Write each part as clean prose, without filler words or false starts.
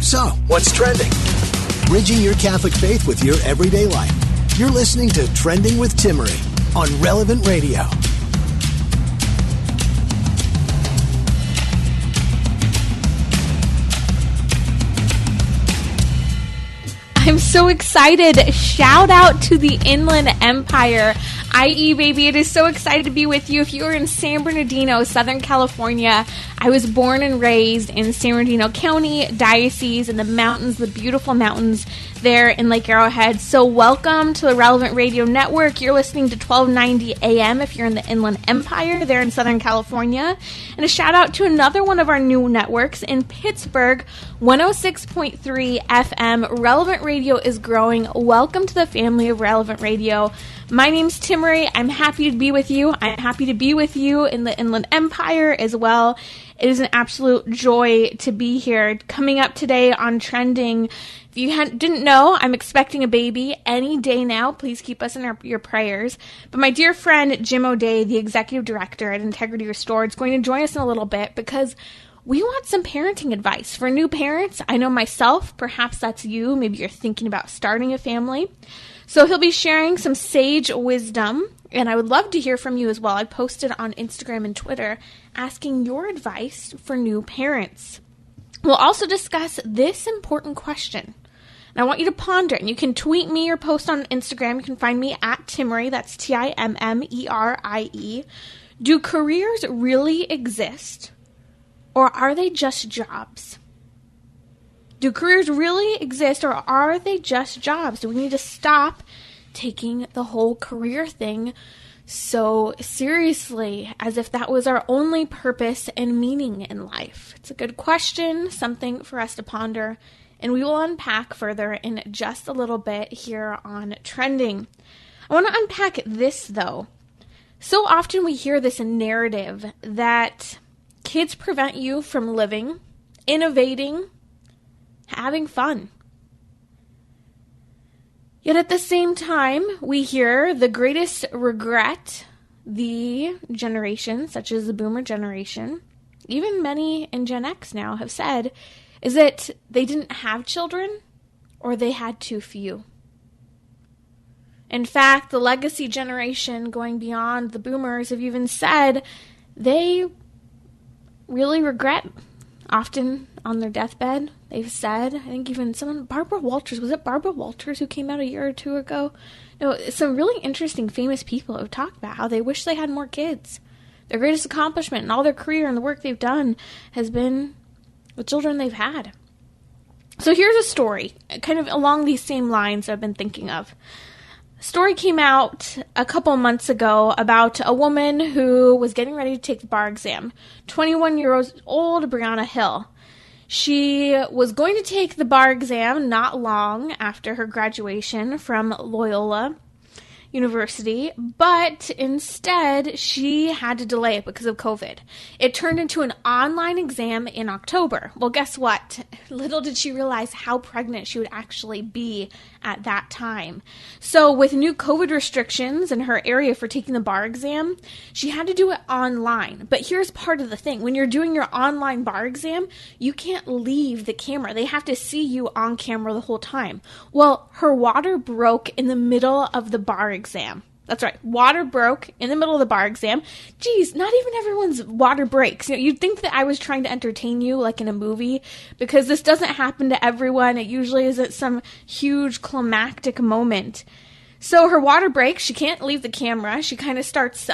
So, what's trending? Bridging your Catholic faith with your everyday life. You're listening to Trending with Timmerie on Relevant Radio. I'm so excited. Shout out to the Inland Empire. IE, baby, it is so excited to be with you. If you are in San Bernardino, Southern California, I was born and raised in San Bernardino County, Diocese, in the mountains, the beautiful mountains there in Lake Arrowhead. So welcome to the Relevant Radio Network. You're listening to 1290 AM if you're in the Inland Empire there in Southern California. And a shout out to another one of our new networks in Pittsburgh, 106.3 FM. Relevant Radio is growing. Welcome to the family of Relevant Radio. My name's Timmerie. I'm happy to be with you. I'm happy to be with you in the Inland Empire as well. It is an absolute joy to be here. Coming up today on Trending, if you didn't know, I'm expecting a baby any day now. Please keep us in your prayers. But my dear friend Jim O'Day, the executive director at Integrity Restored, is going to join us in a little bit because we want some parenting advice for new parents. I know myself, perhaps that's you. Maybe you're thinking about starting a family. So he'll be sharing some sage wisdom, and I would love to hear from you as well. I posted on Instagram and Twitter asking your advice for new parents. We'll also discuss this important question, and I want you to ponder it. And you can tweet me or post on Instagram. You can find me at Timmerie, that's Timmerie. Do careers really exist, or are they just jobs? Do careers really exist, or are they just jobs? Do we need to stop taking the whole career thing so seriously, as if that was our only purpose and meaning in life? It's a good question, something for us to ponder, and we will unpack further in just a little bit here on Trending. I want to unpack this, though. So often we hear this narrative that kids prevent you from living, innovating, having fun. Yet at the same time, we hear the greatest regret the generation, such as the boomer generation, even many in Gen X now have said, is that they didn't have children or they had too few. In fact, the legacy generation going beyond the boomers have even said they really regret, often on their deathbed, they've said, I think even Barbara Walters, was it Barbara Walters who came out a year or two ago? No, some really interesting famous people have talked about how they wish they had more kids. Their greatest accomplishment in all their career and the work they've done has been the children they've had. So here's a story, kind of along these same lines I've been thinking of. A story came out a couple months ago about a woman who was getting ready to take the bar exam. 21-year-old Brianna Hill. She was going to take the bar exam not long after her graduation from Loyola University, but instead she had to delay it because of COVID. It turned into an online exam in October. Well, guess what? Little did she realize how pregnant she would actually be at that time. So with new COVID restrictions in her area for taking the bar exam, she had to do it online. But here's part of the thing. When you're doing your online bar exam, you can't leave the camera. They have to see you on camera the whole time. Well, her water broke in the middle of the bar exam. That's right. Water broke in the middle of the bar exam. Geez, not even everyone's water breaks. You know, you'd think that I was trying to entertain you like in a movie, because this doesn't happen to everyone. It usually is at some huge climactic moment. So her water breaks. She can't leave the camera. She kind of starts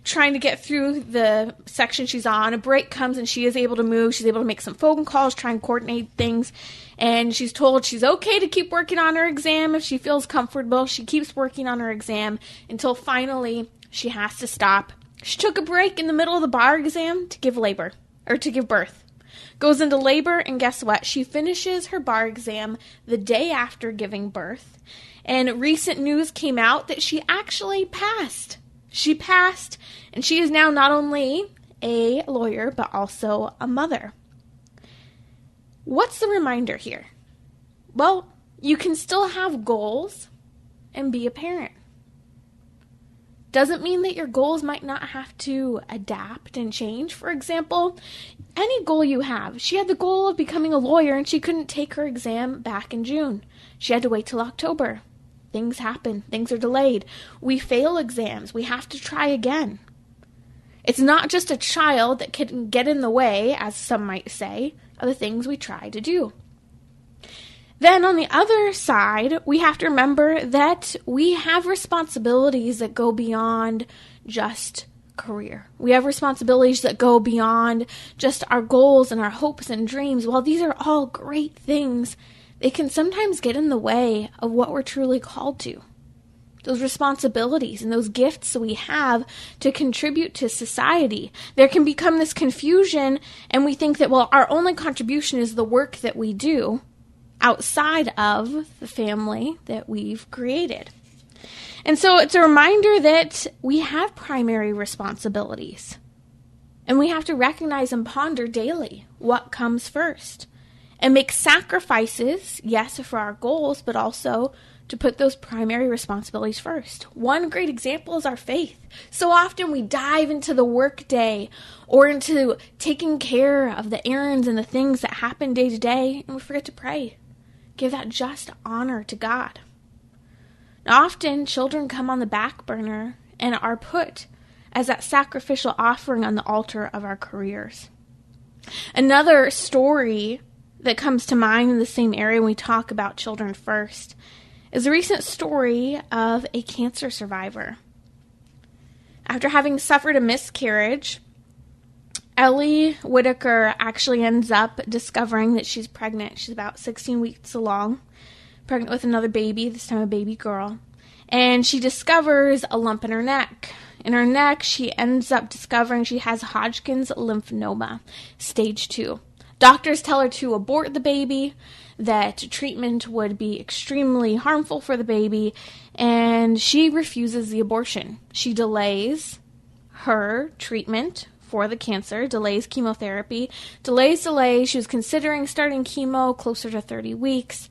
trying to get through the section she's on. A break comes and she is able to move. She's able to make some phone calls, try and coordinate things. And she's told she's okay to keep working on her exam if she feels comfortable. She keeps working on her exam until finally she has to stop. She took a break in the middle of the bar exam to give birth. Goes into labor, and guess what? She finishes her bar exam the day after giving birth. And recent news came out that she actually passed. She passed, and she is now not only a lawyer, but also a mother. What's the reminder here? Well, you can still have goals and be a parent. Doesn't mean that your goals might not have to adapt and change. For example, any goal you have. She had the goal of becoming a lawyer and she couldn't take her exam back in June. She had to wait till October. Things happen. Things are delayed. We fail exams. We have to try again. It's not just a child that can get in the way, as some might say, of the things we try to do. Then on the other side, we have to remember that we have responsibilities that go beyond just career. We have responsibilities that go beyond just our goals and our hopes and dreams. While these are all great things, they can sometimes get in the way of what we're truly called to. Those responsibilities and those gifts we have to contribute to society. There can become this confusion, and we think that, well, our only contribution is the work that we do outside of the family that we've created. And so it's a reminder that we have primary responsibilities. And we have to recognize and ponder daily what comes first. And make sacrifices, yes, for our goals, but also to put those primary responsibilities first. One great example is our faith. So often we dive into the work day or into taking care of the errands and the things that happen day to day, and we forget to pray. Give that just honor to God. Now, often children come on the back burner and are put as that sacrificial offering on the altar of our careers. Another story that comes to mind in the same area when we talk about children first is a recent story of a cancer survivor. After having suffered a miscarriage, Ellie Whitaker actually ends up discovering that she's pregnant. She's about 16 weeks along, pregnant with another baby, this time a baby girl. And she discovers a lump in her neck. In her neck, she ends up discovering she has Hodgkin's lymphoma, stage 2. Doctors tell her to abort the baby, that treatment would be extremely harmful for the baby, and she refuses the abortion. She delays her treatment for the cancer, delays chemotherapy, delays. She was considering starting chemo closer to 30 weeks.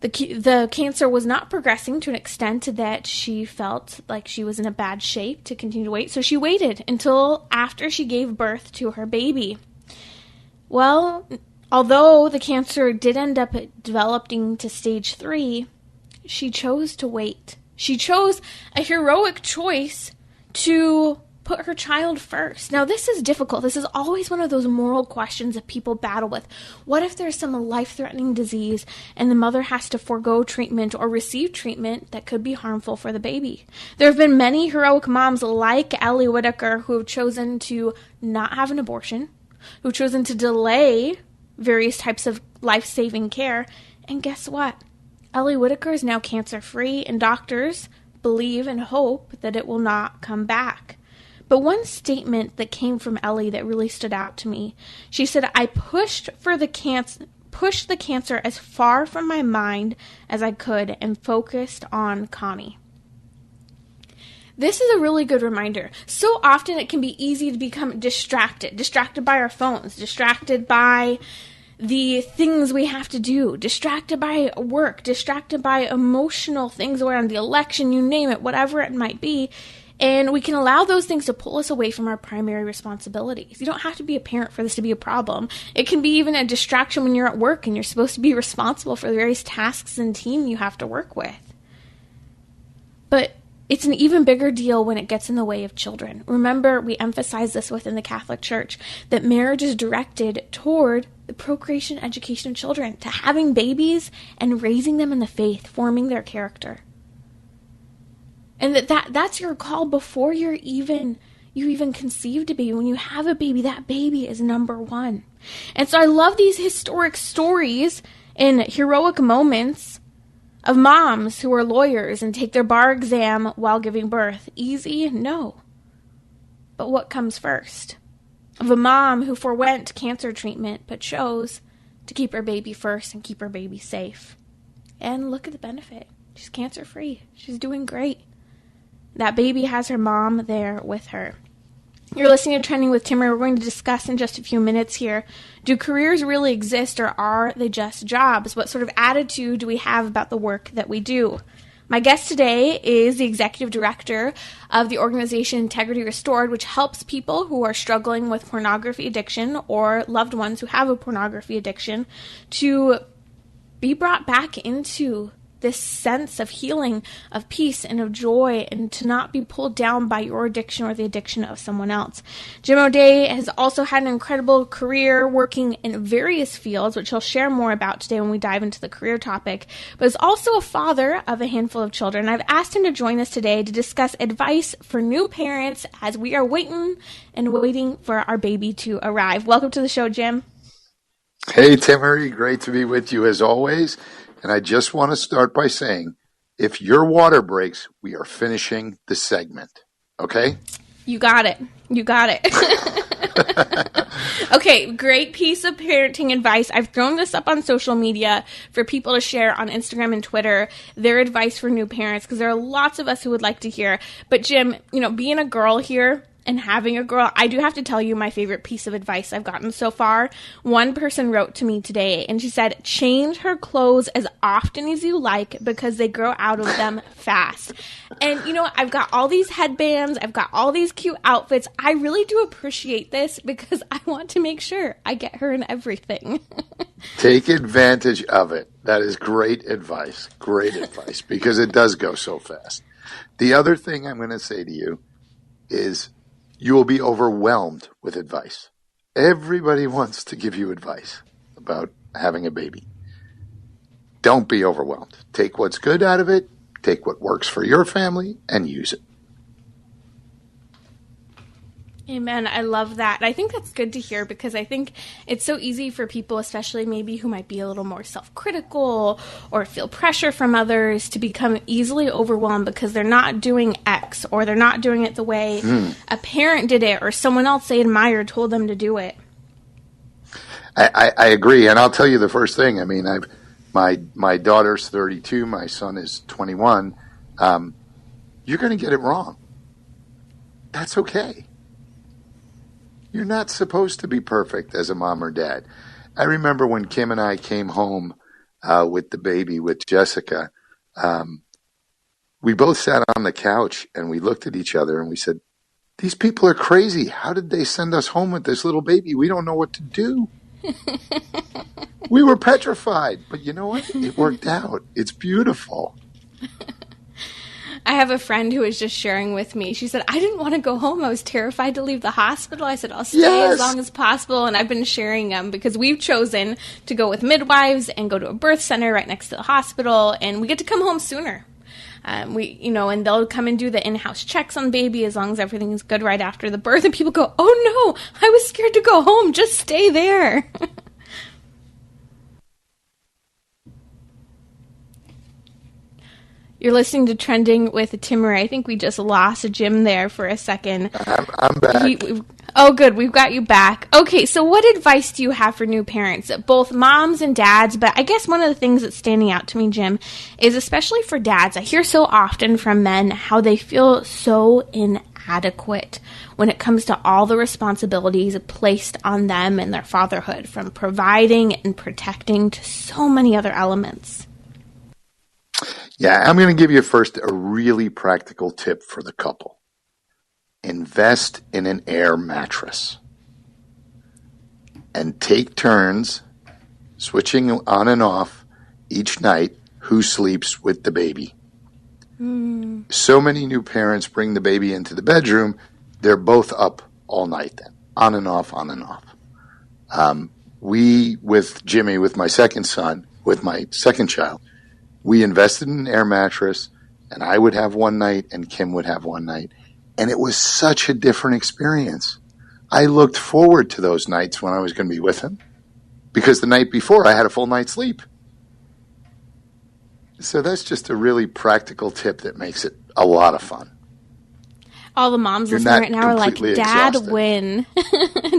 The cancer was not progressing to an extent that she felt like she was in a bad shape to continue to wait, so she waited until after she gave birth to her baby. Well, although the cancer did end up developing to stage 3, she chose to wait. She chose a heroic choice to put her child first. Now, this is difficult. This is always one of those moral questions that people battle with. What if there's some life-threatening disease and the mother has to forego treatment or receive treatment that could be harmful for the baby? There have been many heroic moms like Ellie Whitaker who have chosen to not have an abortion, who've chosen to delay various types of life-saving care. And guess what? Ellie Whitaker is now cancer-free, and doctors believe and hope that it will not come back. But one statement that came from Ellie that really stood out to me, she said, I pushed the cancer as far from my mind as I could and focused on Connie. This is a really good reminder. So often it can be easy to become distracted by our phones, distracted by the things we have to do, distracted by work, distracted by emotional things around the election, you name it, whatever it might be. And we can allow those things to pull us away from our primary responsibilities. You don't have to be a parent for this to be a problem. It can be even a distraction when you're at work and you're supposed to be responsible for the various tasks and team you have to work with. But it's an even bigger deal when it gets in the way of children. Remember, we emphasize this within the Catholic Church, that marriage is directed toward the procreation and education of children, to having babies and raising them in the faith, forming their character. And that's your call before you even conceived a baby. When you have a baby, that baby is number one. And so I love these historic stories and heroic moments of moms who are lawyers and take their bar exam while giving birth. Easy? No. But what comes first? Of a mom who forwent cancer treatment but chose to keep her baby first and keep her baby safe. And look at the benefit. She's cancer-free. She's doing great. That baby has her mom there with her. You're listening to Trending with Timmerie. We're going to discuss in just a few minutes here, do careers really exist or are they just jobs? What sort of attitude do we have about the work that we do? My guest today is the executive director of the organization Integrity Restored, which helps people who are struggling with pornography addiction or loved ones who have a pornography addiction to be brought back into this sense of healing, of peace, and of joy, and to not be pulled down by your addiction or the addiction of someone else. Jim O'Day has also had an incredible career working in various fields, which he'll share more about today when we dive into the career topic, but is also a father of a handful of children. I've asked him to join us today to discuss advice for new parents as we are waiting for our baby to arrive. Welcome to the show, Jim. Hey, Timmerie, great to be with you as always. And I just want to start by saying, if your water breaks, we are finishing the segment. Okay? You got it. Okay, great piece of parenting advice. I've thrown this up on social media for people to share on Instagram and Twitter, their advice for new parents, because there are lots of us who would like to hear. But Jim, being a girl here, and having a girl, I do have to tell you my favorite piece of advice I've gotten so far. One person wrote to me today and she said, change her clothes as often as you like because they grow out of them fast. And I've got all these headbands, I've got all these cute outfits. I really do appreciate this because I want to make sure I get her in everything. Take advantage of it. That is great advice, because it does go so fast. The other thing I'm going to say to you is, you will be overwhelmed with advice. Everybody wants to give you advice about having a baby. Don't be overwhelmed. Take what's good out of it, take what works for your family, and use it. Amen. I love that. I think that's good to hear because I think it's so easy for people, especially maybe who might be a little more self-critical or feel pressure from others, to become easily overwhelmed because they're not doing X or they're not doing it the way a parent did it or someone else they admired told them to do it. I agree. And I'll tell you the first thing. I mean, my daughter's 32. My son is 21. You're going to get it wrong. That's okay. You're not supposed to be perfect as a mom or dad. I remember when Kim and I came home with the baby, with Jessica, we both sat on the couch and we looked at each other and we said, these people are crazy. How did they send us home with this little baby? We don't know what to do. We were petrified. But you know what? It worked out. It's beautiful. I have a friend who was just sharing with me. She said, I didn't want to go home. I was terrified to leave the hospital. I said, I'll stay as long as possible. And I've been sharing them because we've chosen to go with midwives and go to a birth center right next to the hospital. And we get to come home sooner. And they'll come and do the in-house checks on baby as long as everything is good right after the birth. And people go, oh no, I was scared to go home. Just stay there. You're listening to Trending with Timmerie. I think we just lost Jim there for a second. I'm back. Oh, good. We've got you back. Okay, so what advice do you have for new parents, both moms and dads? But I guess one of the things that's standing out to me, Jim, is especially for dads, I hear so often from men how they feel so inadequate when it comes to all the responsibilities placed on them in their fatherhood, from providing and protecting to so many other elements. Yeah, I'm going to give you first a really practical tip for the couple. Invest in an air mattress and take turns switching on and off each night who sleeps with the baby. So many new parents bring the baby into the bedroom, they're both up all night then, on and off, on and off. We, with Jimmy, with my second son, with my second child, we invested in an air mattress, and I would have one night and Kim would have one night. And it was such a different experience. I looked forward to those nights when I was going to be with him because the night before I had a full night's sleep. So that's just a really practical tip that makes it a lot of fun. All the moms listening right now are like, Dad, win.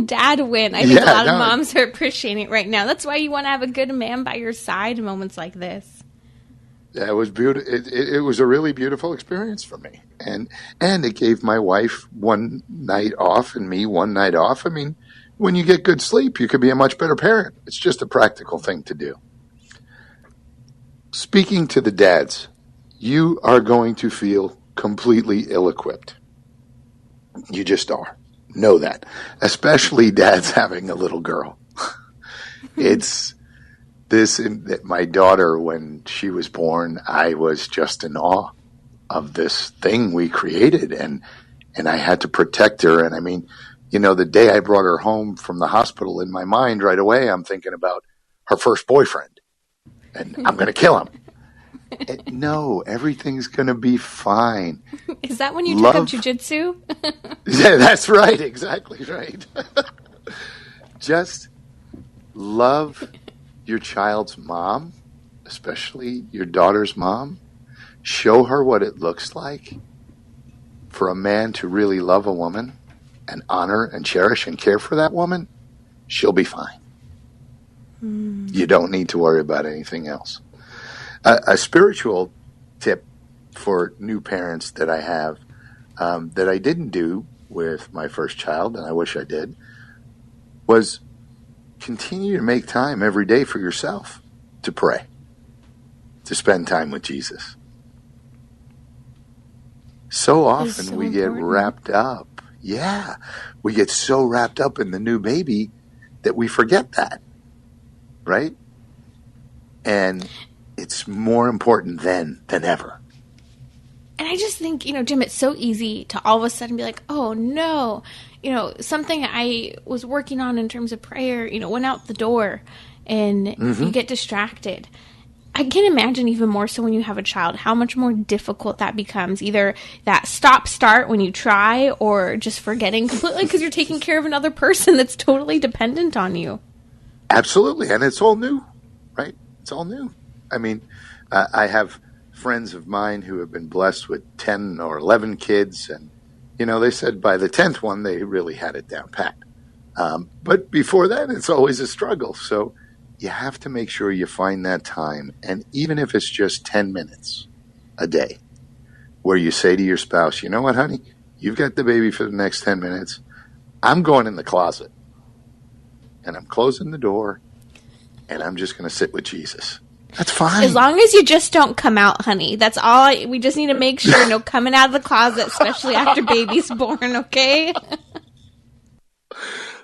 Dad, win. I think a lot of moms are appreciating it right now. That's why you want to have a good man by your side in moments like this. Yeah, it was beautiful. It was a really beautiful experience for me. And it gave my wife one night off and me one night off. I mean, when you get good sleep, you can be a much better parent. It's just a practical thing to do. Speaking to the dads, you are going to feel completely ill-equipped. You just are. Know that. Especially dads having a little girl. It's this, my daughter, when she was born, I was just in awe of this thing we created, and I had to protect her. And I mean, the day I brought her home from the hospital, in my mind right away, I'm thinking about her first boyfriend, and I'm going to kill him. No, everything's going to be fine. Is that when you took up jujitsu? Yeah, that's right. Exactly right. Just love your child's mom, especially your daughter's mom. Show her what it looks like for a man to really love a woman and honor and cherish and care for that woman. She'll be fine. You don't need to worry about anything else. A spiritual tip for new parents that I have, that I didn't do with my first child, and I wish I did, was continue to make time every day for yourself to pray, to spend time with Jesus. So often we get wrapped up. Yeah, we get so wrapped up in the new baby that we forget that, right? And it's more important then than ever. And I just think, Jim, it's so easy to all of a sudden be like, oh no, something I was working on in terms of prayer, went out the door, and you get distracted. I can imagine even more so when you have a child, how much more difficult that becomes. Either that stop-start when you try, or just forgetting completely because you're taking care of another person that's totally dependent on you. Absolutely. And it's all new, right? It's all new. I mean, I have friends of mine who have been blessed with 10 or 11 kids, and, they said by the 10th one, they really had it down pat. But before that, it's always a struggle. So you have to make sure you find that time, and even if it's just 10 minutes a day, where you say to your spouse, you know what, honey, you've got the baby for the next 10 minutes. I'm going in the closet, and I'm closing the door, and I'm just going to sit with Jesus. That's fine. As long as you just don't come out, honey. That's all. We just need to make sure no coming out of the closet, especially after baby's born, okay?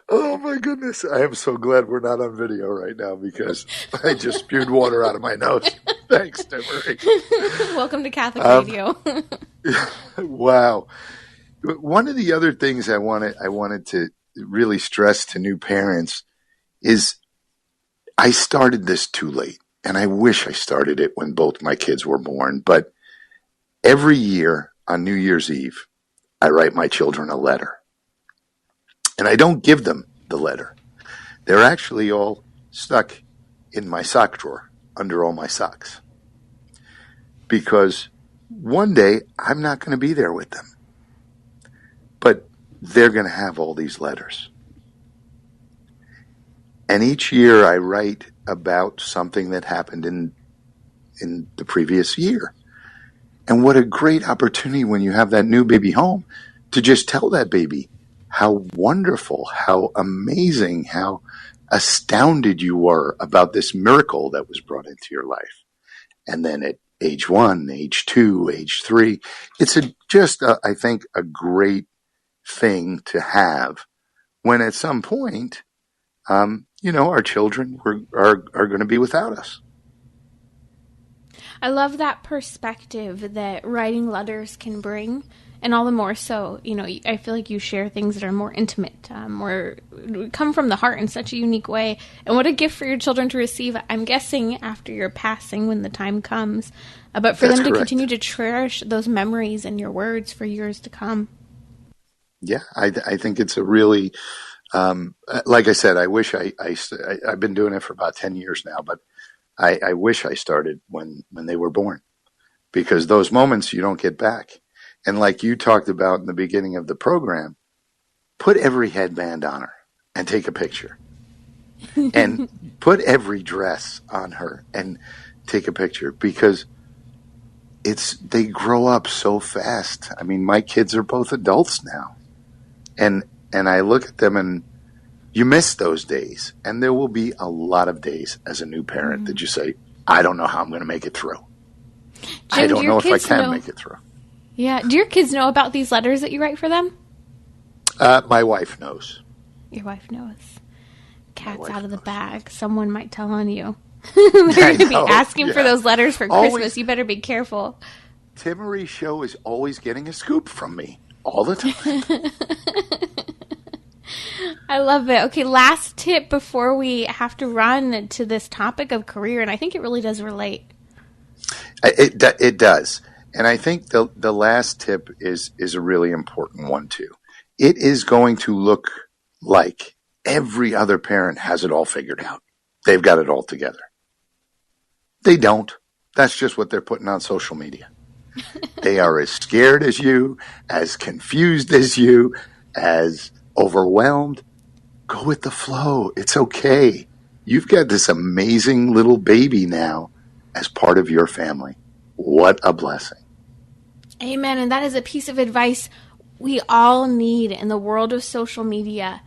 Oh, my goodness. I am so glad we're not on video right now because I just spewed water out of my nose. Thanks, Timmerie. Welcome to Catholic Radio. Wow. One of the other things I wanted to really stress to new parents is I started this too late. And I wish I started it when both my kids were born. But every year on New Year's Eve, I write my children a letter. And I don't give them the letter. They're actually all stuck in my sock drawer under all my socks. Because one day I'm not going to be there with them. But they're going to have all these letters. And each year I write about something that happened in the previous year. And what a great opportunity when you have that new baby home to just tell that baby how wonderful, how amazing, how astounded you were about this miracle that was brought into your life. And then at age 1, age 2, age 3, it's I think, a great thing to have when at some point, our children are going to be without us. I love that perspective that writing letters can bring, and all the more so, I feel like you share things that are more intimate, more come from the heart in such a unique way. And what a gift for your children to receive, I'm guessing, after your passing when the time comes. But for them to continue to cherish those memories and your words for years to come. Yeah, I think it's a really... like I said, I wish I've been doing it for about 10 years now, but I wish I started when they were born, because those moments you don't get back. And like you talked about in the beginning of the program, put every headband on her and take a picture, and put every dress on her and take a picture, because they grow up so fast. I mean, my kids are both adults now, and I look at them and you miss those days. And there will be a lot of days as a new parent that you say, I don't know how I'm going to make it through. Jim, I don't know if I can make it through. Yeah. Do your kids know about these letters that you write for them? My wife knows. Your wife knows. Cat's out of the bag. Yes. Someone might tell on you. They're going to be asking for those letters for Christmas. You better be careful. Timmerie show is always getting a scoop from me all the time. I love it. Okay, last tip before we have to run to this topic of career, and I think it really does relate. It does. And I think the last tip is a really important one, too. It is going to look like every other parent has it all figured out. They've got it all together. They don't. That's just what they're putting on social media. They are as scared as you, as confused as you, as overwhelmed. Go with the flow. It's okay. You've got this amazing little baby now as part of your family. What a blessing. Amen. And that is a piece of advice we all need in the world of social media.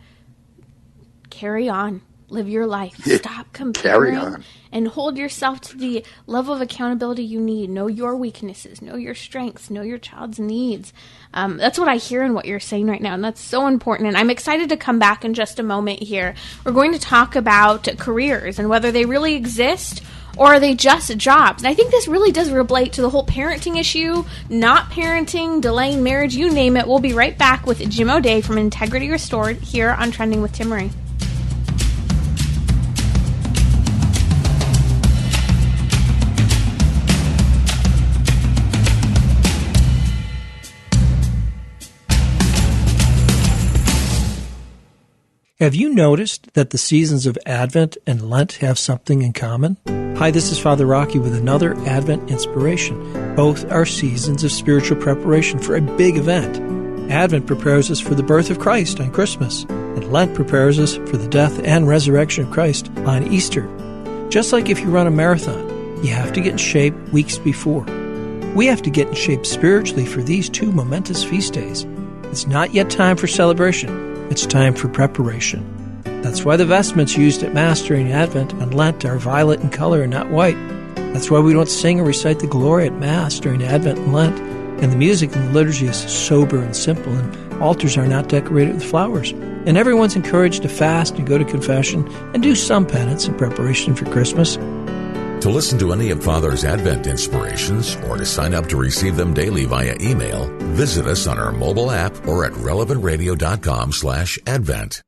Carry on. Live your life. Stop comparing. Carry on. And hold yourself to the level of accountability you need. Know your weaknesses. Know your strengths. Know your child's needs. That's what I hear in what you're saying right now, and that's so important. And I'm excited to come back in just a moment here. We're going to talk about careers and whether they really exist or are they just jobs. And I think this really does relate to the whole parenting issue, not parenting, delaying marriage, you name it. We'll be right back with Jim O'Day from Integrity Restored here on Trending with Timmerie. Have you noticed that the seasons of Advent and Lent have something in common? Hi, this is Father Rocky with another Advent inspiration. Both are seasons of spiritual preparation for a big event. Advent prepares us for the birth of Christ on Christmas, and Lent prepares us for the death and resurrection of Christ on Easter. Just like if you run a marathon, you have to get in shape weeks before. We have to get in shape spiritually for these two momentous feast days. It's not yet time for celebration. It's time for preparation. That's why the vestments used at Mass during Advent and Lent are violet in color and not white. That's why we don't sing or recite the Gloria at Mass during Advent and Lent. And the music in the liturgy is sober and simple, and altars are not decorated with flowers. And everyone's encouraged to fast and go to confession and do some penance in preparation for Christmas. To listen to any of Father's Advent inspirations or to sign up to receive them daily via email, visit us on our mobile app or at relevantradio.com/Advent.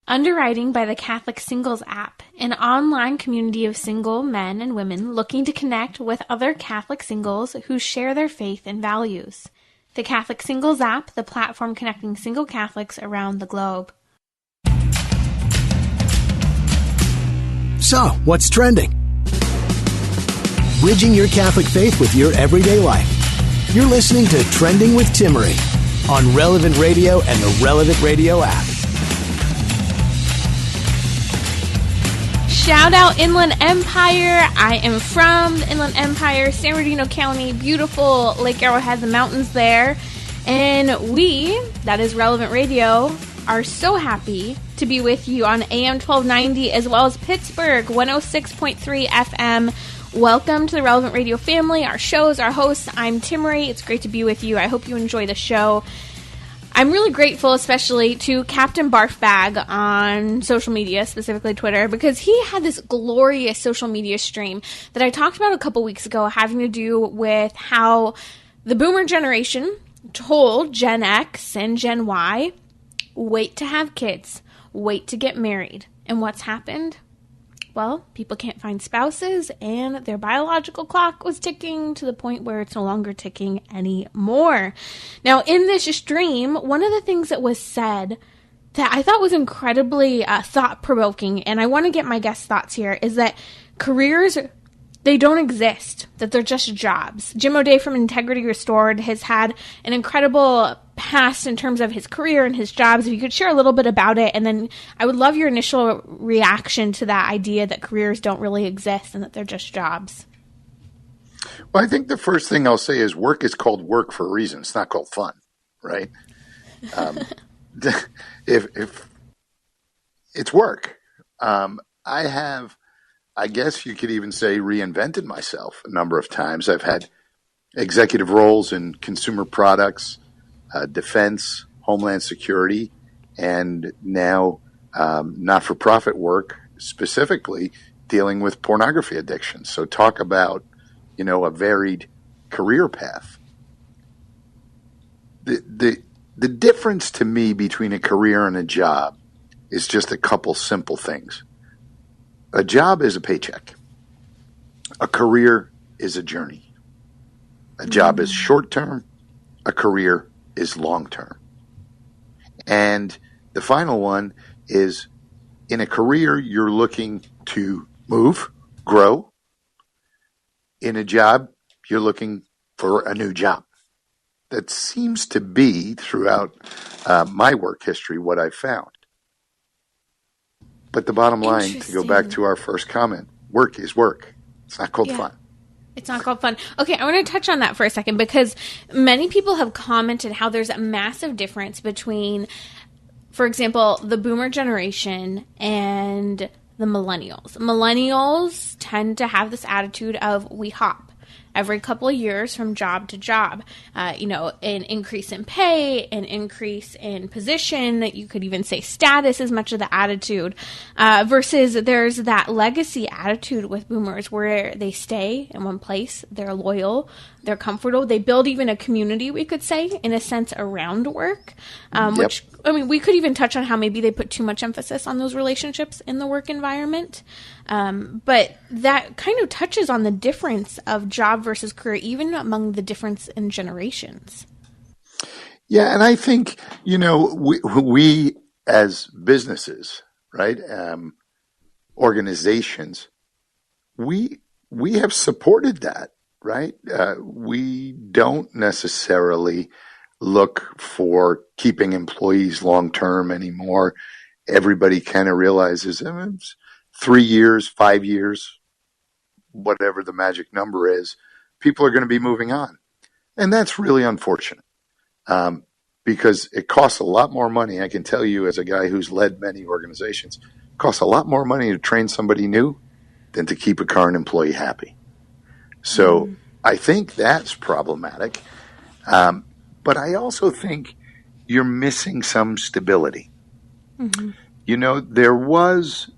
Underwriting by the Catholic Singles app, an online community of single men and women looking to connect with other Catholic singles who share their faith and values. The Catholic Singles app, the platform connecting single Catholics around the globe. So, what's trending? Bridging your Catholic faith with your everyday life. You're listening to Trending with Timmerie on Relevant Radio and the Relevant Radio app. Shout out Inland Empire. I am from the Inland Empire, San Bernardino County, beautiful Lake Arrowhead, the mountains there. And we, that is Relevant Radio, are so happy to be with you on AM 1290 as well as Pittsburgh 106.3 FM. Welcome to the Relevant Radio family, our shows, our hosts. I'm Timmerie. It's great to be with you. I hope you enjoy the show. I'm really grateful especially to Captain Barfbag on social media, specifically Twitter, because he had this glorious social media stream that I talked about a couple weeks ago having to do with how the boomer generation told Gen X and Gen Y, wait to have kids, wait to get married. And what's happened? Well, people can't find spouses, and their biological clock was ticking to the point where it's no longer ticking anymore. Now, in this stream, one of the things that was said that I thought was incredibly thought-provoking, and I want to get my guest thoughts here, is that careers, they don't exist, that they're just jobs. Jim O'Day from Integrity Restored has had an incredible past in terms of his career and his jobs. If you could share a little bit about it, and then I would love your initial reaction to that idea that careers don't really exist and that they're just jobs. Well, I think the first thing I'll say is work is called work for a reason. It's not called fun, right? If it's work. I have I guess you could even say reinvented myself a number of times. I've had executive roles in consumer products, defense, homeland security, and now not-for-profit work, specifically dealing with pornography addiction. So talk about, a varied career path. The difference to me between a career and a job is just a couple simple things. A job is a paycheck. A career is a journey. A job is short-term. A career is long-term. And the final one is, in a career, you're looking to move, grow. In a job, you're looking for a new job. That seems to be, throughout my work history, what I've found. But the bottom line, to go back to our first comment, work is work. It's not called fun. It's not called fun. Okay, I want to touch on that for a second, because many people have commented how there's a massive difference between, for example, the boomer generation and the millennials. Millennials tend to have this attitude of we hop every couple of years from job to job. An increase in pay, an increase in position, you could even say status is much of the attitude, versus there's that legacy attitude with boomers where they stay in one place, they're loyal, they're comfortable, they build even a community, we could say, in a sense, around work, which, we could even touch on how maybe they put too much emphasis on those relationships in the work environment. But that kind of touches on the difference of job versus career, even among the difference in generations. Yeah, and I think, we as businesses, right, organizations, we have supported that, right? We don't necessarily look for keeping employees long-term anymore. Everybody kind of realizes 3 years, 5 years, whatever the magic number is, people are going to be moving on. And that's really unfortunate, because it costs a lot more money. I can tell you, as a guy who's led many organizations, it costs a lot more money to train somebody new than to keep a current employee happy. So I think that's problematic. But I also think you're missing some stability. There was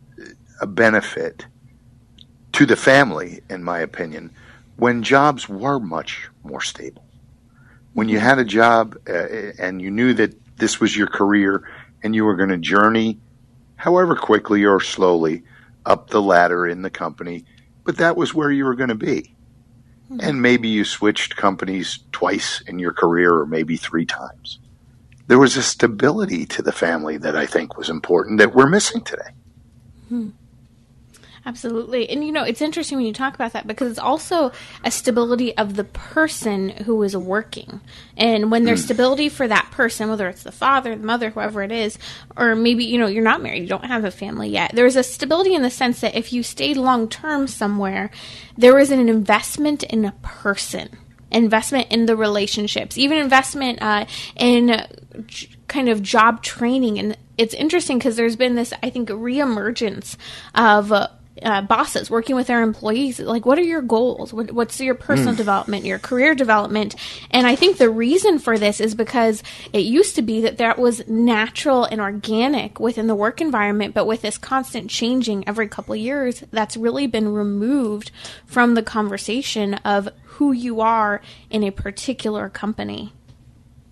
a benefit to the family, in my opinion, when jobs were much more stable. When you had a job and you knew that this was your career and you were going to journey, however quickly or slowly, up the ladder in the company, but that was where you were going to be. And maybe you switched companies twice in your career, or maybe 3 times. There was a stability to the family that I think was important that we're missing today. Absolutely. And, it's interesting when you talk about that, because it's also a stability of the person who is working. And when there's stability for that person, whether it's the father, the mother, whoever it is, or maybe, you're not married, you don't have a family yet. There's a stability in the sense that if you stayed long-term somewhere, there is an investment in a person, investment in the relationships, even investment in kind of job training. And it's interesting because there's been this, I think, reemergence of bosses working with their employees. Like, what are your goals? What's your personal development, your career development? And I think the reason for this is because it used to be that was natural and organic within the work environment, but with this constant changing every couple of years, that's really been removed from the conversation of who you are in a particular company.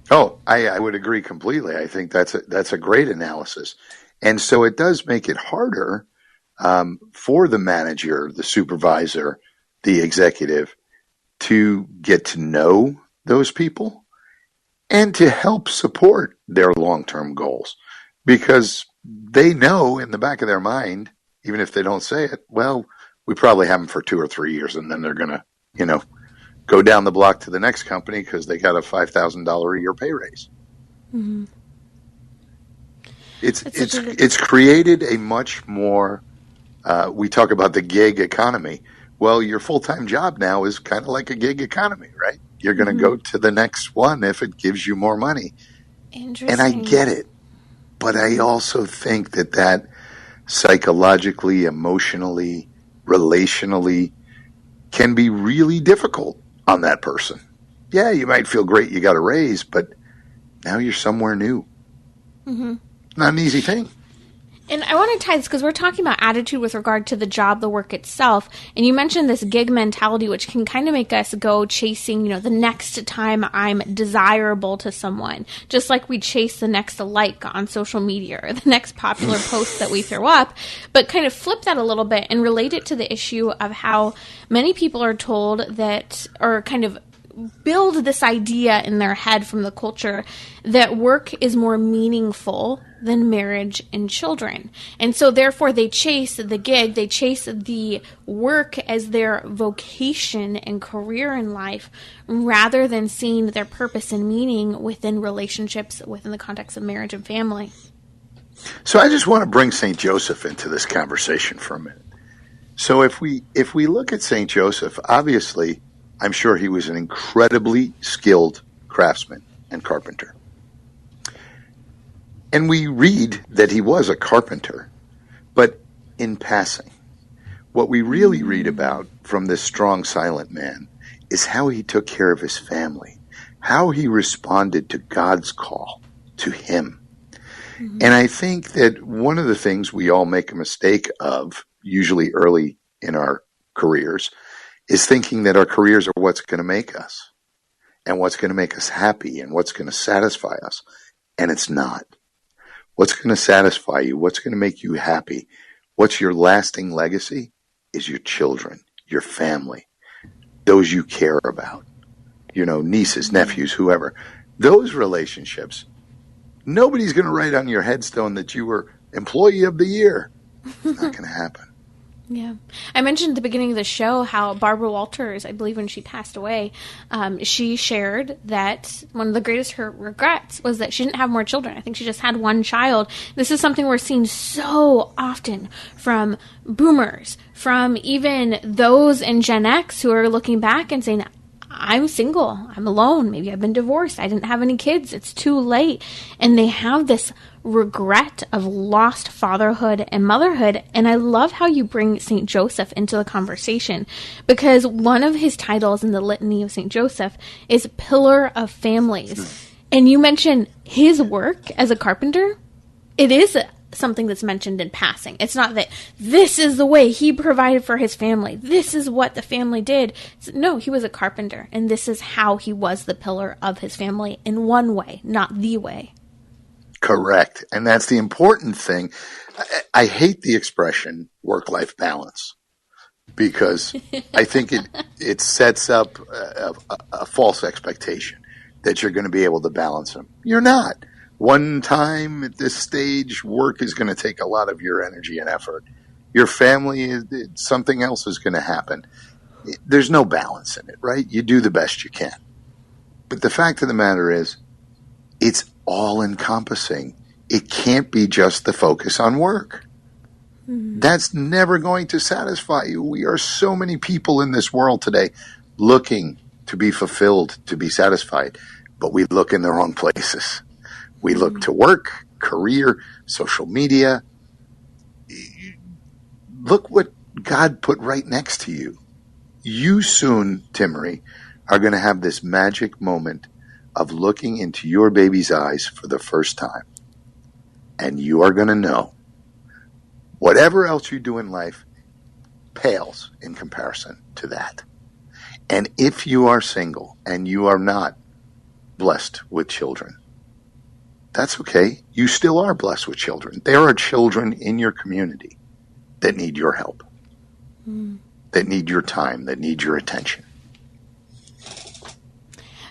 Oh, I would agree completely. I think that's a great analysis. And so it does make it harder for the manager, the supervisor, the executive to get to know those people and to help support their long-term goals, because they know in the back of their mind, even if they don't say it, well, we probably have them for 2 or 3 years, and then they're going to, go down the block to the next company because they got a $5,000 a year pay raise. It's created a much more we talk about the gig economy. Well, your full-time job now is kind of like a gig economy, right? You're going to go to the next one if it gives you more money. Interesting. And I get it. But I also think that psychologically, emotionally, relationally can be really difficult on that person. Yeah, you might feel great you got a raise, but now you're somewhere new. Mm-hmm. Not an easy thing. And I want to tie this because we're talking about attitude with regard to the job, the work itself. And you mentioned this gig mentality, which can kind of make us go chasing, the next time I'm desirable to someone. Just like we chase the next like on social media or the next popular post that we throw up. But kind of flip that a little bit and relate it to the issue of how many people are told that, or kind of build this idea in their head from the culture that work is more meaningful than marriage and children. And so therefore they chase the gig, they chase the work as their vocation and career in life rather than seeing their purpose and meaning within relationships within the context of marriage and family. So I just want to bring St. Joseph into this conversation for a minute. So if we look at St. Joseph, obviously I'm sure he was an incredibly skilled craftsman and carpenter. And we read that he was a carpenter, but in passing. What we really read about from this strong, silent man is how he took care of his family, how he responded to God's call to him. Mm-hmm. And I think that one of the things we all make a mistake of, usually early in our careers, is thinking that our careers are what's going to make us and what's going to make us happy and what's going to satisfy us. And it's not. What's going to satisfy you, what's going to make you happy, what's your lasting legacy is your children, your family, those you care about, nieces, nephews, whoever. Those relationships, nobody's going to write on your headstone that you were employee of the year. It's not going to happen. Yeah. I mentioned at the beginning of the show how Barbara Walters, I believe when she passed away, she shared that one of the greatest her regrets was that she didn't have more children. I think she just had one child. This is something we're seeing so often from boomers, from even those in Gen X who are looking back and saying, I'm single, I'm alone, maybe I've been divorced, I didn't have any kids, it's too late. And they have this regret of lost fatherhood and motherhood. And I love how you bring St. Joseph into the conversation, because one of his titles in the Litany of St. Joseph is Pillar of Families. And you mentioned his work as a carpenter. It is something that's mentioned in passing. It's not that this is the way he provided for his family. This is what the family did. No, he was a carpenter, and this is how he was the pillar of his family in one way, not the way. Correct. And that's the important thing. I hate the expression work-life balance because I think it sets up a false expectation that you're going to be able to balance them. You're not. One time at this stage, work is going to take a lot of your energy and effort. Your family, something else is going to happen. There's no balance in it, right? You do the best you can. But the fact of the matter is, it's all-encompassing. It can't be just the focus on work. Mm-hmm. That's never going to satisfy you. We are so many people in this world today looking to be fulfilled, to be satisfied, but we look in the wrong places. We look to work, career, social media. Look what God put right next to you. You soon, Timmerie, are going to have this magic moment of looking into your baby's eyes for the first time. And you are going to know whatever else you do in life pales in comparison to that. And if you are single and you are not blessed with children, that's okay. You still are blessed with children. There are children in your community that need your help, that need your time, that need your attention.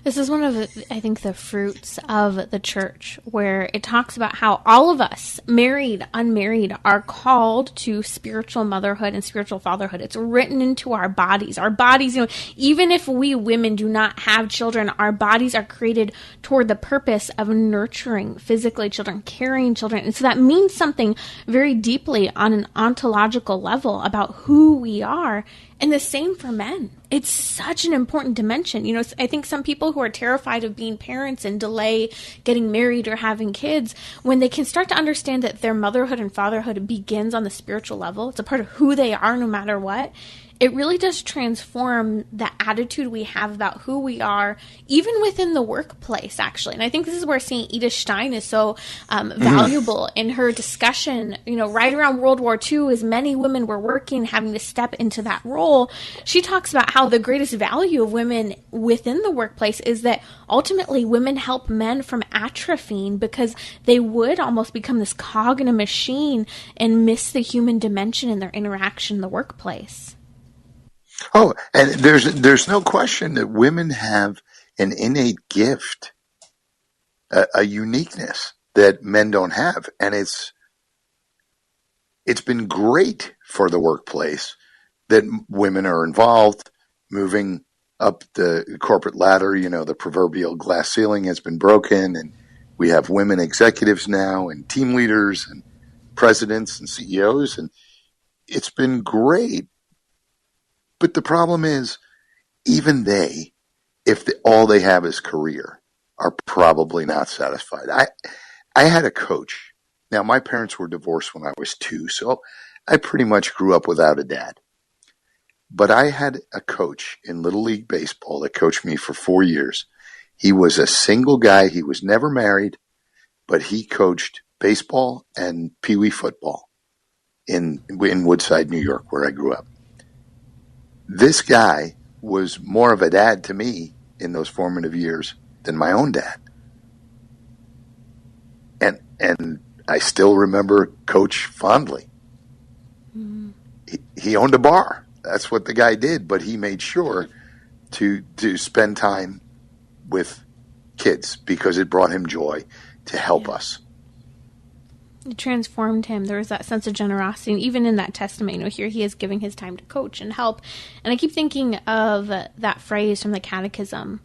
This is one of, I think, the fruits of the church, where it talks about how all of us, married, unmarried, are called to spiritual motherhood and spiritual fatherhood. It's written into our bodies. Our bodies, even if we women do not have children, our bodies are created toward the purpose of nurturing physically children, carrying children. And so that means something very deeply on an ontological level about who we are. And the same for men. It's such an important dimension. You know, I think some people who are terrified of being parents and delay getting married or having kids, when they can start to understand that their motherhood and fatherhood begins on the spiritual level, it's a part of who they are no matter what, it really does transform the attitude we have about who we are, even within the workplace, actually. And I think this is where St. Edith Stein is so valuable in her discussion. You know, right around World War II, as many women were working, having to step into that role, she talks about how the greatest value of women within the workplace is that ultimately women help men from atrophying, because they would almost become this cog in a machine and miss the human dimension in their interaction in the workplace. Oh, and there's no question that women have an innate gift, a uniqueness that men don't have, and it's been great for the workplace that women are involved, moving up the corporate ladder. You know, the proverbial glass ceiling has been broken, and we have women executives now, and team leaders, and presidents, and CEOs, and it's been great. But the problem is, even they, if all they have is career, are probably not satisfied. I had a coach. Now, my parents were divorced when I was 2, so I pretty much grew up without a dad. But I had a coach in Little League Baseball that coached me for 4 years. He was a single guy. He was never married, but he coached baseball and Pee Wee football in Woodside, New York, where I grew up. This guy was more of a dad to me in those formative years than my own dad. And I still remember Coach fondly. Mm-hmm. He owned a bar. That's what the guy did, but he made sure to spend time with kids because it brought him joy to help us. It transformed him. There was that sense of generosity. And even in that testament, you know, here he is giving his time to coach and help. And I keep thinking of that phrase from the Catechism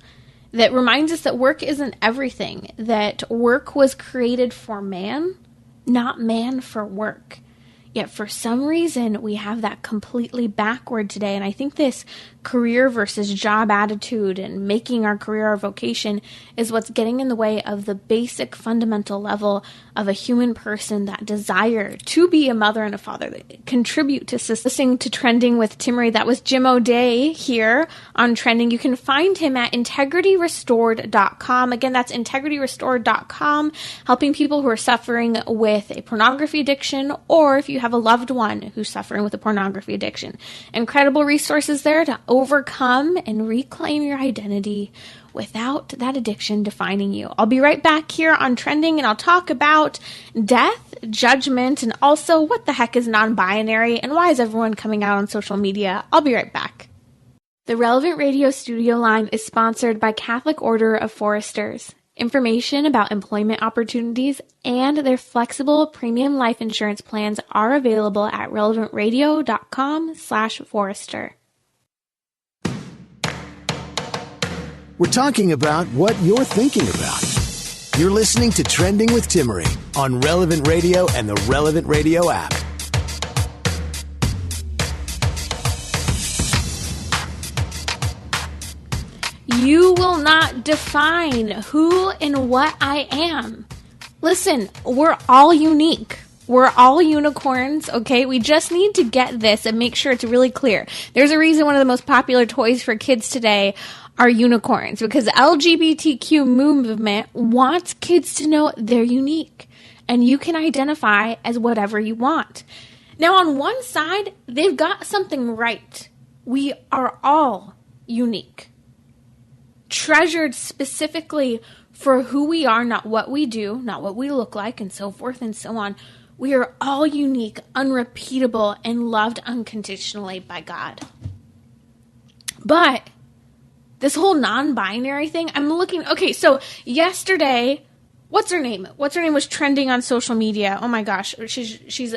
that reminds us that work isn't everything, that work was created for man, not man for work. Yet for some reason, we have that completely backward today. And I think this career versus job attitude and making our career our vocation is what's getting in the way of the basic fundamental level of a human person, that desire to be a mother and a father, that contribute to listening to Trending with Timmerie. That was Jim O'Day here on Trending. You can find him at integrityrestored.com. Again, that's integrityrestored.com, helping people who are suffering with a pornography addiction, or if you have a loved one who's suffering with a pornography addiction. Incredible resources there to overcome and reclaim your identity without that addiction defining you. I'll be right back here on Trending, and I'll talk about death, judgment, and also what the heck is non-binary and why is everyone coming out on social media. I'll be right back. The Relevant Radio studio line is sponsored by Catholic Order of Foresters. Information about employment opportunities and their flexible premium life insurance plans are available at relevantradio.com/Forester. We're talking about what you're thinking about. You're listening to Trending with Timmerie on Relevant Radio and the Relevant Radio app. You will not define who and what I am. Listen, we're all unique. We're all unicorns, okay? We just need to get this and make sure it's really clear. There's a reason one of the most popular toys for kids today are unicorns, because the LGBTQ movement wants kids to know they're unique and you can identify as whatever you want. Now, on one side, they've got something right. We are all unique, treasured specifically for who we are, not what we do, not what we look like, and so forth and so on. We are all unique, unrepeatable, and loved unconditionally by God. But this whole non-binary thing, I'm looking, okay, so yesterday, what's her name? What's her name was trending on social media. Oh my gosh, she's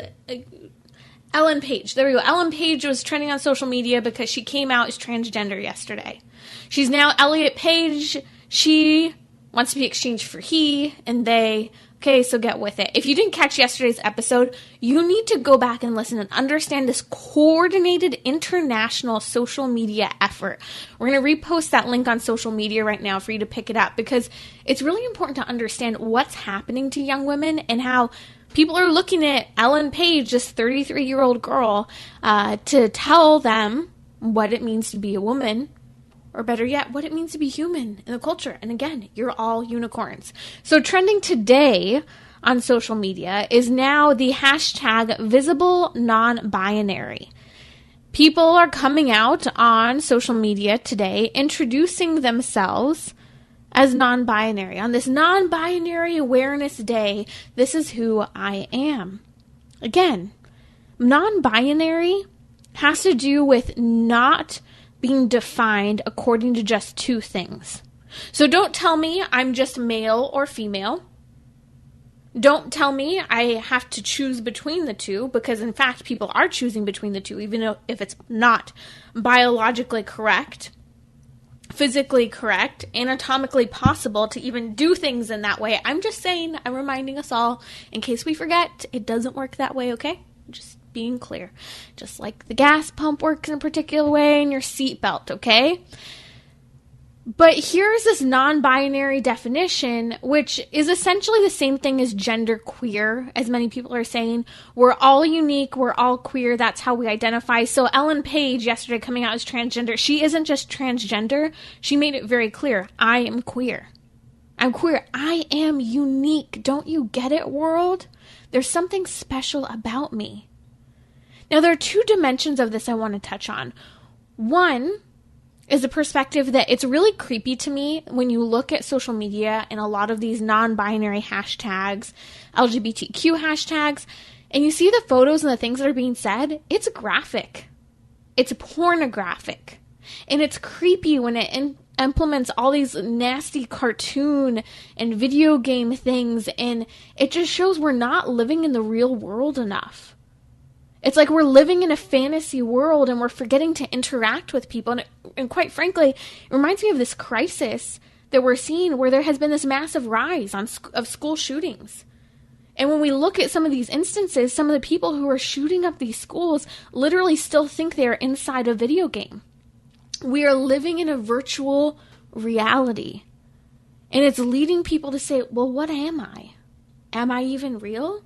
Ellen Page. There we go. Ellen Page was trending on social media because she came out as transgender yesterday. She's now Elliot Page. She wants to be exchanged for he and they Okay, so get with it. If you didn't catch yesterday's episode, you need to go back and listen and understand this coordinated international social media effort. We're going to repost that link on social media right now for you to pick it up, because it's really important to understand what's happening to young women and how people are looking at Ellen Page, this 33-year-old girl, to tell them what it means to be a woman, or better yet, what it means to be human in the culture. And again, you're all unicorns. So trending today on social media is now the hashtag visible non-binary. People are coming out on social media today introducing themselves as non-binary. On this non-binary awareness day, this is who I am. Again, non-binary has to do with not being defined according to just two things. So don't tell me I'm just male or female. Don't tell me I have to choose between the two, because in fact people are choosing between the two, even if it's not biologically correct, physically correct, anatomically possible to even do things in that way. I'm just saying, I'm reminding us all, in case we forget, it doesn't work that way, okay? Just being clear. Just like the gas pump works in a particular way and your seatbelt, okay? But here's this non-binary definition, which is essentially the same thing as gender queer, as many people are saying. We're all unique, we're all queer, that's how we identify. So Ellen Page, yesterday coming out as transgender, she isn't just transgender, she made it very clear. I am queer. I'm queer. I am unique. Don't you get it, world? There's something special about me. Now, there are two dimensions of this I want to touch on. One is the perspective that it's really creepy to me when you look at social media and a lot of these non-binary hashtags, LGBTQ hashtags, and you see the photos and the things that are being said. It's graphic. It's pornographic. And it's creepy when it implements all these nasty cartoon and video game things, and it just shows we're not living in the real world enough. It's like we're living in a fantasy world and we're forgetting to interact with people. And quite frankly, it reminds me of this crisis that we're seeing where there has been this massive rise of school shootings. And when we look at some of these instances, some of the people who are shooting up these schools literally still think they are inside a video game. We are living in a virtual reality. And it's leading people to say, well, what am I? Am I even real?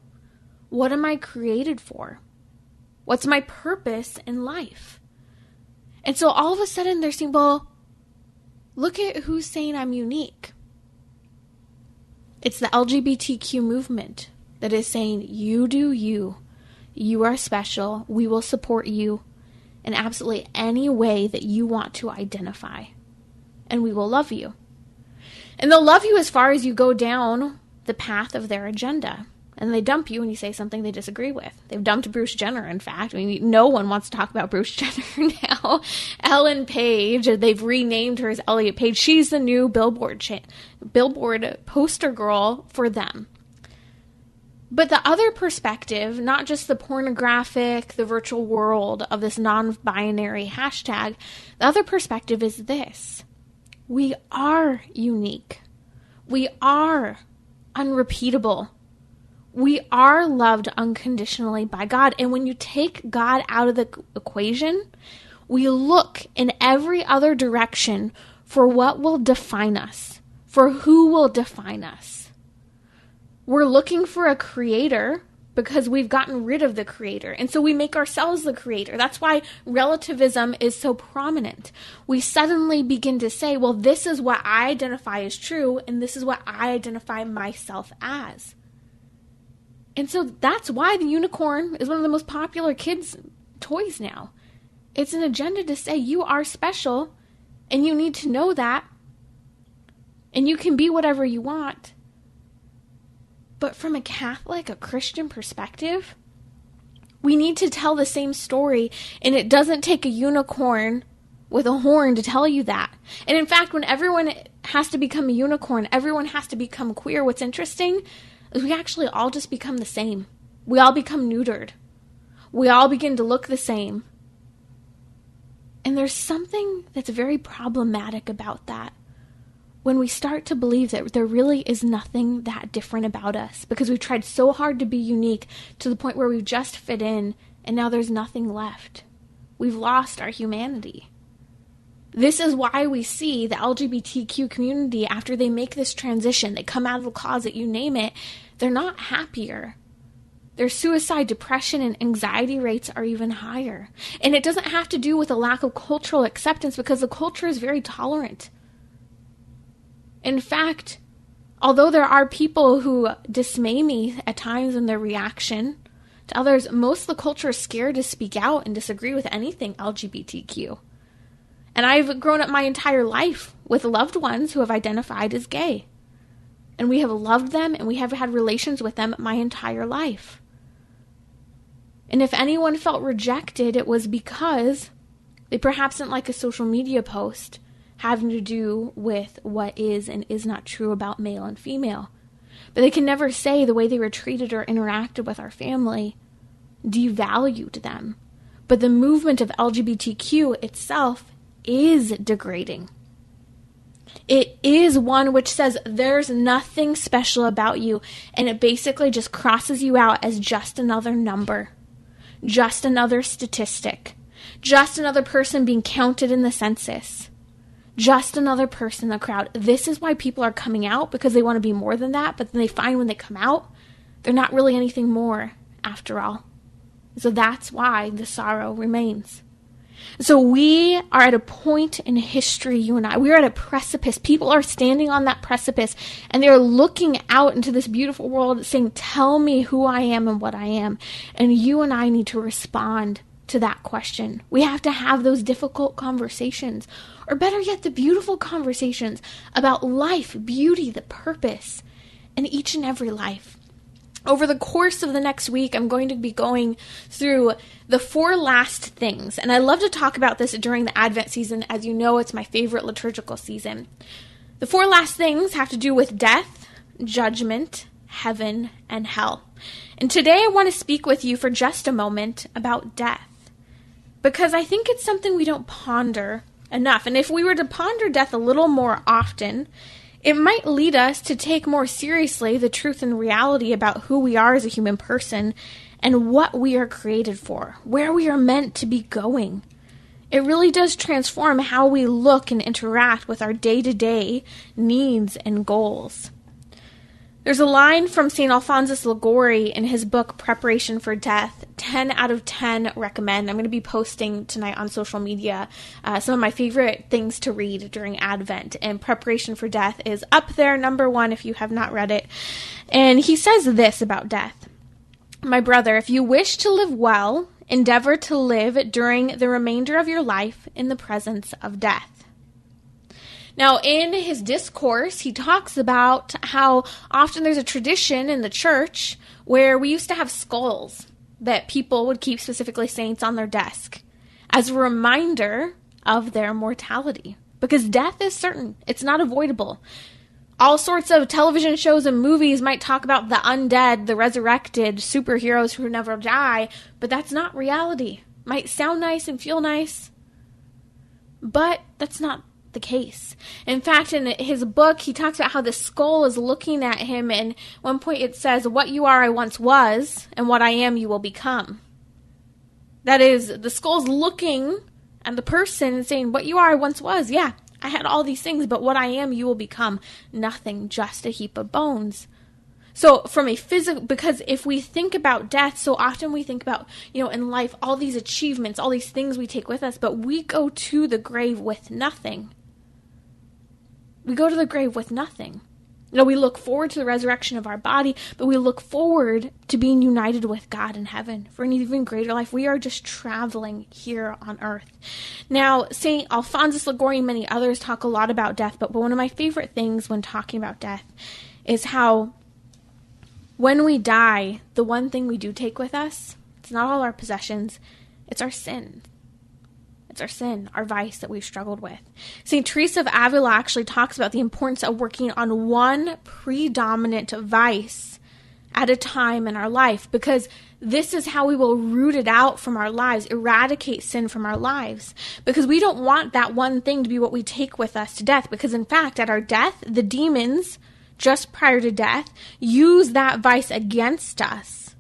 What am I created for? What's my purpose in life? And so all of a sudden they're saying, well, look at who's saying I'm unique. It's the LGBTQ movement that is saying, you do you. You are special. We will support you in absolutely any way that you want to identify. And we will love you. And they'll love you as far as you go down the path of their agenda. And they dump you when you say something they disagree with. They've dumped Bruce Jenner, in fact. I mean, no one wants to talk about Bruce Jenner now. Ellen Page, they've renamed her as Elliot Page. She's the new Billboard poster girl for them. But the other perspective, not just the pornographic, the virtual world of this non-binary hashtag, the other perspective is this. We are unique. We are unrepeatable. We are loved unconditionally by God. And when you take God out of the equation, we look in every other direction for what will define us, for who will define us. We're looking for a creator because we've gotten rid of the creator. And so we make ourselves the creator. That's why relativism is so prominent. We suddenly begin to say, well, this is what I identify as true, and this is what I identify myself as. And so that's why the unicorn is one of the most popular kids' toys now. It's an agenda to say you are special and you need to know that. And you can be whatever you want. But from a Catholic, a Christian perspective, we need to tell the same story. And it doesn't take a unicorn with a horn to tell you that. And in fact, when everyone has to become a unicorn, everyone has to become queer, what's interesting is we actually all just become the same. We all become neutered. We all begin to look the same. And there's something that's very problematic about that. when we start to believe that there really is nothing that different about us, because we've tried so hard to be unique to the point where we've just fit in, and now there's nothing left. We've lost our humanity. This is why we see the LGBTQ community, after they make this transition, they come out of the closet, you name it, they're not happier. Their suicide, depression, and anxiety rates are even higher. And it doesn't have to do with a lack of cultural acceptance, because the culture is very tolerant. In fact, although there are people who dismay me at times in their reaction to others, most of the culture is scared to speak out and disagree with anything LGBTQ. And I've grown up my entire life with loved ones who have identified as gay. And we have loved them, and we have had relations with them my entire life. And if anyone felt rejected, it was because they perhaps didn't like a social media post having to do with what is and is not true about male and female. But they can never say the way they were treated or interacted with our family devalued them. But the movement of LGBTQ itself is degrading. It is one which says there's nothing special about you, and it basically just crosses you out as just another number, just another statistic, just another person being counted in the census. Just another person in the crowd. This is why people are coming out, because they want to be more than that, but then they find when they come out, they're not really anything more after all. So that's why the sorrow remains. So we are at a point in history, you and I. We are at a precipice. People are standing on that precipice, and they're looking out into this beautiful world saying, tell me who I am and what I am. And you and I need to respond to that question. We have to have those difficult conversations, or better yet, the beautiful conversations about life, beauty, the purpose in each and every life. Over the course of the next week, I'm going to be going through the 4 last things. And I love to talk about this during the Advent season. As you know, it's my favorite liturgical season. The 4 last things have to do with death, judgment, heaven, and hell. And today I want to speak with you for just a moment about death, because I think it's something we don't ponder enough. And if we were to ponder death a little more often, it might lead us to take more seriously the truth and reality about who we are as a human person and what we are created for, where we are meant to be going. It really does transform how we look and interact with our day-to-day needs and goals. There's a line from St. Alphonsus Liguori in his book, Preparation for Death, 10 out of 10 recommend. I'm going to be posting tonight on social media some of my favorite things to read during Advent, and Preparation for Death is up there, number 1, if you have not read it. And he says this about death. My brother, if you wish to live well, endeavor to live during the remainder of your life in the presence of death. Now, in his discourse, he talks about how often there's a tradition in the church where we used to have skulls that people would keep, specifically saints, on their desk as a reminder of their mortality. Because death is certain. It's not avoidable. All sorts of television shows and movies might talk about the undead, the resurrected, superheroes who never die, but that's not reality. Might sound nice and feel nice, but that's not the case. In fact, in his book, he talks about how the skull is looking at him, and at one point it says, what you are I once was, and what I am you will become. That is, the skull's looking at the person and saying, what you are I once was, yeah, I had all these things, but what I am you will become nothing, just a heap of bones. So from a physical, because if we think about death, so often we think about, in life, all these achievements, all these things we take with us, but we go to the grave with nothing. We go to the grave with nothing. We look forward to the resurrection of our body, but we look forward to being united with God in heaven for an even greater life. We are just traveling here on earth. Now, St. Alphonsus Liguori and many others talk a lot about death, but one of my favorite things when talking about death is how when we die, the one thing we do take with us, it's not all our possessions, it's our sin. It's our sin, our vice that we've struggled with. St. Teresa of Avila actually talks about the importance of working on one predominant vice at a time in our life, because this is how we will root it out from our lives, eradicate sin from our lives, because we don't want that one thing to be what we take with us to death, because in fact, at our death, the demons, just prior to death, use that vice against us.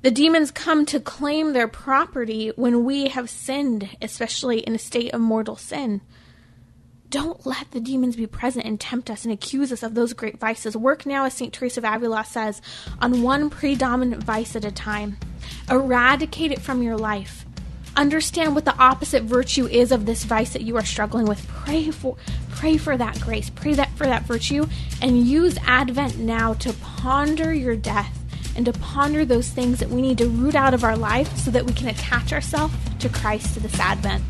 The demons come to claim their property when we have sinned, especially in a state of mortal sin. Don't let the demons be present and tempt us and accuse us of those great vices. Work now, as St. Teresa of Avila says, on one predominant vice at a time. Eradicate it from your life. Understand what the opposite virtue is of this vice that you are struggling with. Pray for that grace. Pray for that virtue, and use Advent now to ponder your death and to ponder those things that we need to root out of our life so that we can attach ourselves to Christ to this Advent.